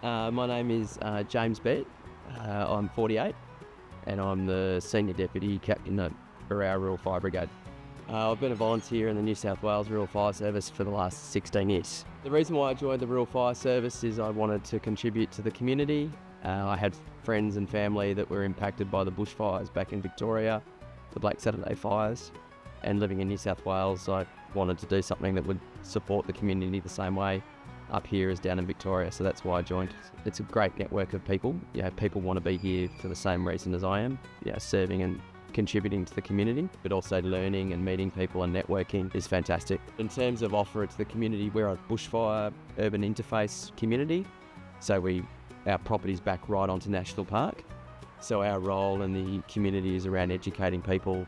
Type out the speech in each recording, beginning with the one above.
My name is James Bett. I'm 48 and I'm the Senior Deputy Captain for our Rural Fire Brigade. I've been a volunteer in the New South Wales Rural Fire Service for the last 16 years. The reason why I joined the Rural Fire Service is I wanted to contribute to the community. I had friends and family that were impacted by the bushfires back in Victoria, the Black Saturday fires, and living in New South Wales, I wanted to do something that would support the community the same way up here as down in Victoria, so that's why I joined. It's a great network of people. People want to be here for the same reason as I am, serving and contributing to the community, but also learning and meeting people and networking is fantastic. In terms of offer to the community, we're a bushfire urban interface community, so our property's back right onto National Park. So our role in the community is around educating people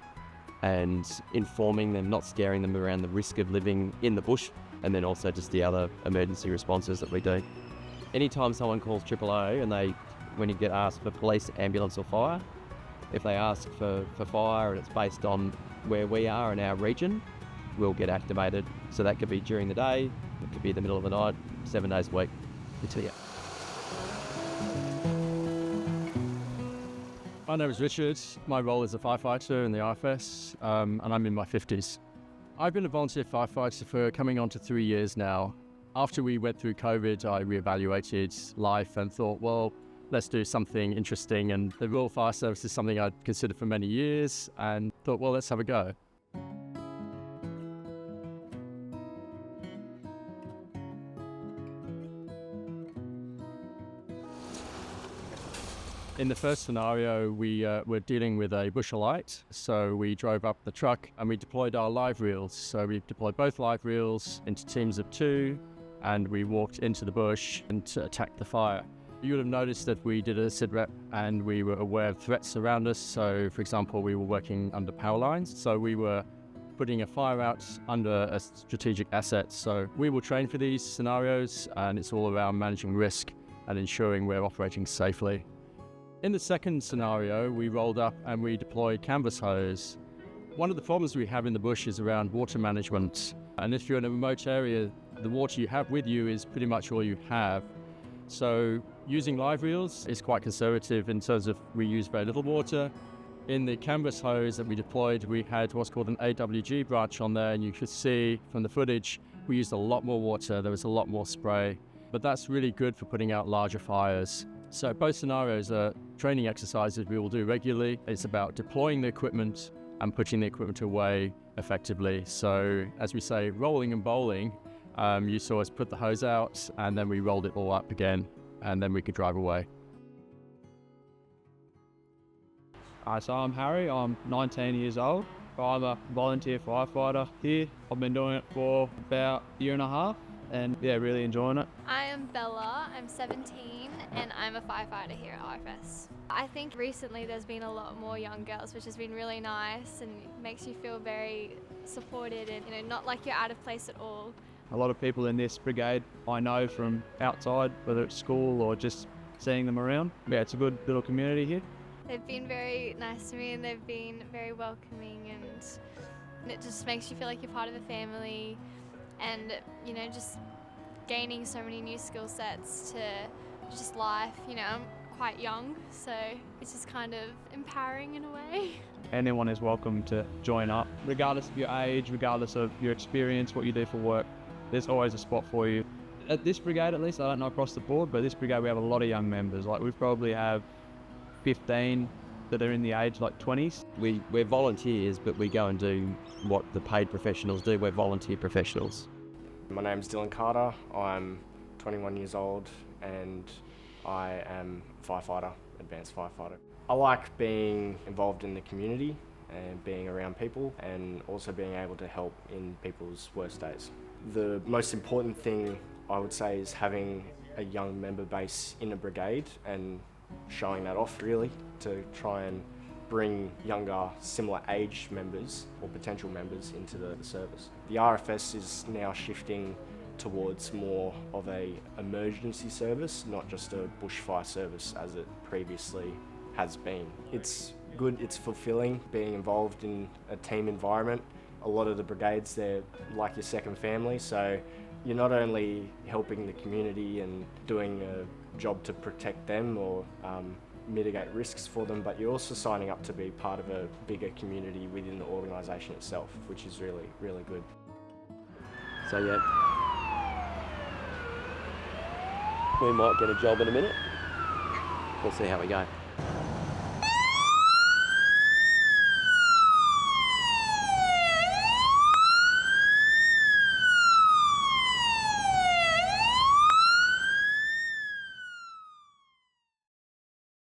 and informing them, not scaring them around the risk of living in the bush, and then also just the other emergency responses that we do. Anytime someone calls AAO and when you get asked for police, ambulance or fire, if they ask for fire and it's based on where we are in our region, we'll get activated. So that could be during the day, it could be in the middle of the night, 7 days a week. It's here. My name is Richard. My role is a firefighter in the IFS, and I'm in my 50s. I've been a volunteer firefighter for coming on to 3 years now. After we went through COVID, I reevaluated life and thought, well, let's do something interesting. And the Rural Fire Service is something I'd considered for many years and thought, well, let's have a go. In the first scenario, we were dealing with a bush alight, so we drove up the truck and we deployed our live reels. So we deployed both live reels into teams of 2, and we walked into the bush and attacked the fire. You would have noticed that we did a SIDREP and we were aware of threats around us. So, for example, we were working under power lines, so we were putting a fire out under a strategic asset. So we will train for these scenarios, and it's all around managing risk and ensuring we're operating safely. In the second scenario, we rolled up and we deployed canvas hose. One of the problems we have in the bush is around water management. And if you're in a remote area, the water you have with you is pretty much all you have. So using live reels is quite conservative in terms of we use very little water. In the canvas hose that we deployed, we had what's called an AWG branch on there, and you could see from the footage, we used a lot more water, there was a lot more spray. But that's really good for putting out larger fires. So both scenarios are training exercises we will do regularly. It's about deploying the equipment and putting the equipment away effectively. So as we say, rolling and bowling, you saw us put the hose out and then we rolled it all up again and then we could drive away. So I'm Harry, I'm 19 years old. I'm a volunteer firefighter here. I've been doing it for about a year and a half and really enjoying it. I am Bella, I'm 17 and I'm a firefighter here at IFS. I think recently there's been a lot more young girls, which has been really nice and makes you feel very supported and not like you're out of place at all. A lot of people in this brigade I know from outside, whether it's school or just seeing them around. It's a good little community here. They've been very nice to me and they've been very welcoming, and it just makes you feel like you're part of the family, and just gaining so many new skill sets to just life. I'm quite young, so it's just kind of empowering in a way. Anyone is welcome to join up, regardless of your age, regardless of your experience, what you do for work. There's always a spot for you. At this brigade, at least, I don't know across the board, but this brigade we have a lot of young members. Like we probably have 15 that are in the age like 20s. We're volunteers, but we go and do what the paid professionals do. We're volunteer professionals. My name's Dylan Carter. I'm 21 years old and I am a firefighter, advanced firefighter. I like being involved in the community and being around people and also being able to help in people's worst days. The most important thing I would say is having a young member base in a brigade and showing that off really to try and bring younger, similar age members or potential members into the service. The RFS is now shifting towards more of a emergency service, not just a bushfire service as it previously has been. It's good, it's fulfilling being involved in a team environment. A lot of the brigades, they're like your second family, so you're not only helping the community and doing job to protect them or mitigate risks for them, but you're also signing up to be part of a bigger community within the organisation itself, which is really, really good. So yeah, we might get a job in a minute. We'll see how we go.